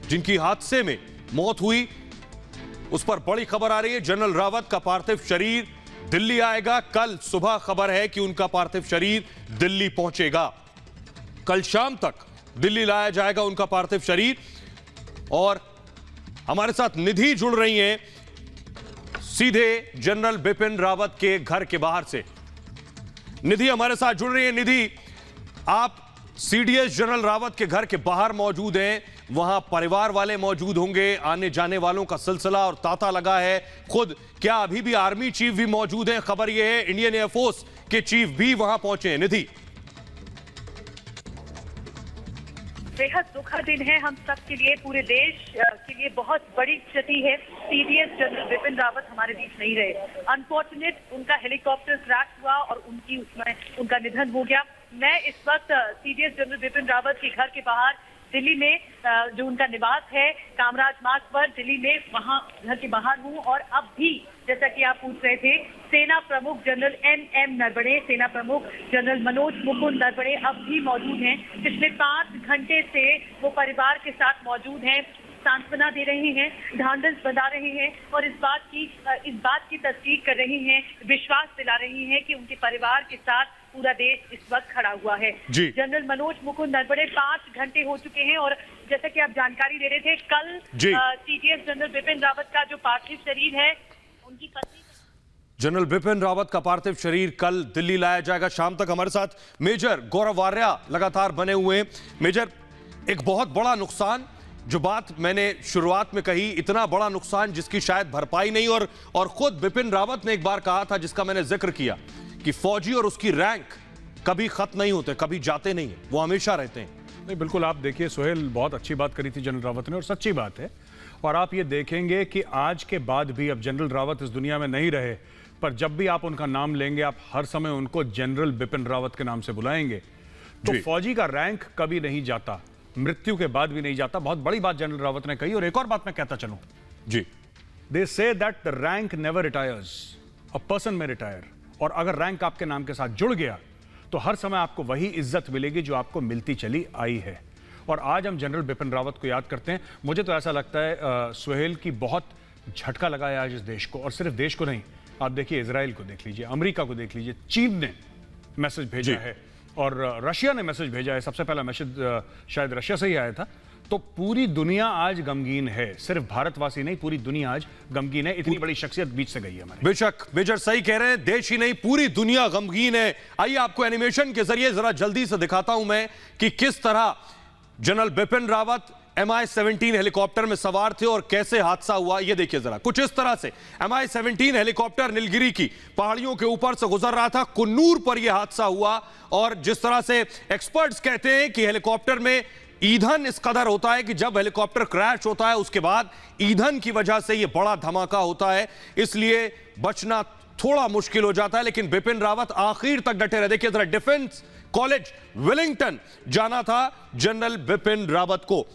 जिनकी हादसे में मौत हुई, उस पर बड़ी खबर आ रही है। जनरल रावत का पार्थिव शरीर दिल्ली आएगा। कल सुबह खबर है कि उनका पार्थिव शरीर दिल्ली पहुंचेगा। कल शाम तक दिल्ली लाया जाएगा उनका पार्थिव शरीर। और हमारे साथ निधि जुड़ रही हैं सीधे जनरल बिपिन रावत के घर के बाहर से। निधि हमारे साथ जुड़ रही है। निधि, आप सीडीएस जनरल रावत के घर के बाहर मौजूद हैं, वहां परिवार वाले मौजूद होंगे, आने जाने वालों का सिलसिला और तांता लगा है। खुद क्या अभी भी आर्मी चीफ भी मौजूद हैं? खबर यह है इंडियन एयरफोर्स के चीफ भी वहां पहुंचे हैं। निधि, बेहद दुखद दिन है हम सब के लिए, पूरे देश के लिए बहुत बड़ी क्षति है। सीडीएस जनरल बिपिन रावत हमारे बीच नहीं रहे। अनफॉर्चुनेट उनका हेलीकॉप्टर क्रैश हुआ और उसमें उनका निधन हो गया। मैं इस वक्त सीडीएस जनरल बिपिन रावत के घर के बाहर दिल्ली में जो उनका निवास है कामराज मार्ग पर दिल्ली में, वहां घर के बाहर हूं। और अब भी जैसा कि आप पूछ रहे थे, सेना प्रमुख जनरल एम नरवणे, सेना प्रमुख जनरल मनोज मुकुंद नरवणे अब भी मौजूद हैं। पिछले 5 घंटे से वो परिवार के साथ मौजूद हैं, सांत्वना दे रहे हैं, ढांढस बंधा रहे हैं और इस बात की तस्दीक कर रहे हैं, विश्वास दिला रहे हैं कि उनके परिवार के साथ पूरा देश इस वक्त खड़ा हुआ है। जनरल मनोज मुकुंद नरवणे 5 घंटे हो चुके हैं और जैसा कि आप जानकारी दे रहे थे, कल सीडीएस जनरल बिपिन रावत का जो पार्थिव शरीर है, उनकी पत्नी जनरल बिपिन रावत का पार्थिव शरीर कल दिल्ली लाया जाएगा। शाम तक हमारे साथ मेजर गौरव वार्या लगातार बने हुए हैं। मेजर, एक बहुत बड़ा नुकसान, जो बात मैंने शुरुआत में कही, इतना बड़ा नुकसान जिसकी शायद भरपाई नहीं, और खुद बिपिन रावत ने एक बार कहा था, जिसका मैंने जिक्र किया, कि फौजी और उसकी रैंक कभी खत्म नहीं होते, कभी जाते नहीं, वो हमेशा रहते हैं। नहीं, बिल्कुल। आप देखिए सोहेल, बहुत अच्छी बात करी थी जनरल रावत ने और सच्ची बात है। और आप ये देखेंगे कि आज के बाद भी, अब जनरल रावत इस दुनिया में नहीं रहे, पर जब भी आप उनका नाम लेंगे, आप हर समय उनको जनरल बिपिन रावत के नाम से बुलाएंगे। तो फौजी का रैंक कभी नहीं जाता, मृत्यु के बाद भी नहीं जाता। बहुत बड़ी बात जनरल रावत ने कही। और एक और बात मैं कहता चलूं, they say that the rank never retires, a person may retire. और अगर रैंक आपके नाम के साथ जुड़ गया तो हर समय आपको वही इज्जत मिलेगी जो आपको मिलती चली आई है। और आज हम जनरल बिपिन रावत को याद करते हैं। मुझे तो ऐसा लगता है सुहेल की बहुत झटका लगा है आज इस देश को, और सिर्फ देश को नहीं। आप देखिए, इजराइल को देख लीजिए, अमेरिका को देख लीजिए, चीन ने मैसेज भेजा है और रशिया ने मैसेज भेजा है। सबसे पहला मैसेज शायद रशिया से ही आया था। तो पूरी दुनिया आज गमगीन है, सिर्फ भारतवासी नहीं, पूरी दुनिया आज गमगीन है। इतनी बड़ी शख्सियत बीच से गई है हमारे। बेशक मेजर सही कह रहे हैं, देश ही नहीं पूरी दुनिया गमगीन है। आइए आपको एनिमेशन के जरिए जरा जल्दी से दिखाता हूं मैं कि किस तरह general Bipin Rawat MI-17 helicopter में सवार थे और कैसे हादसा हुआ। यह देखिए जरा, कुछ इस तरह से MI-17 हेलीकॉप्टर नीलगिरी की पहाड़ियों के ऊपर से गुजर रहा था। कुन्नूर पर यह हादसा हुआ। और जिस तरह से एक्सपर्ट्स कहते हैं कि हेलीकॉप्टर में ईंधन इस कदर होता है कि जब हेलीकॉप्टर क्रैश होता है उसके बाद ईंधन की वजह से यह बड़ा धमाका होता है, इसलिए बचना थोड़ा मुश्किल हो जाता है। लेकिन बिपिन रावत आखिर तक डटे रहे। देखिए जरा, डिफेंस कॉलेज विलिंगटन जाना था जनरल बिपिन रावत को।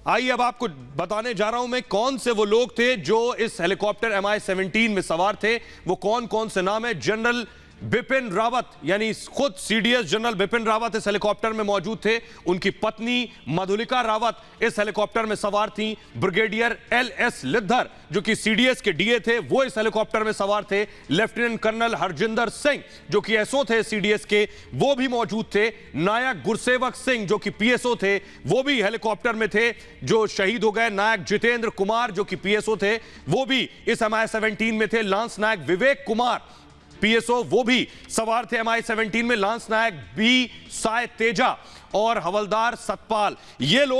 आइए अब आपको बताने जा रहा हूं मैं कौन से वो लोग थे जो इस हेलीकॉप्टर MI-17 में सवार थे। वो कौन कौन से नाम है। जनरल बिपिन रावत यानी खुद सीडीएस जनरल बिपिन रावत इस हेलीकॉप्टर में मौजूद थे। उनकी पत्नी मधुलिका रावत इस हेलीकॉप्टर में सवार थी। ब्रिगेडियर LS लिद्धर जो कि सीडीएस के डीए थे, वो इस हेलीकॉप्टर में सवार थे। लेफ्टिनेंट कर्नल हरजिंदर सिंह जो कि एसओ थे सीडीएस के, वो भी मौजूद थे। नायक गुरसेवक सिंह जो कि पीएसओ थे, वो भी हेलीकॉप्टर में थे, जो शहीद हो गए। नायक जितेंद्र कुमार जो कि पीएसओ थे, वो भी इस MI-17 में थे। लांस नायक विवेक कुमार पीएसओ, वो भी सवार थे MI-17 में। लांस नायक B साय तेजा और हवलदार सतपाल, ये लोग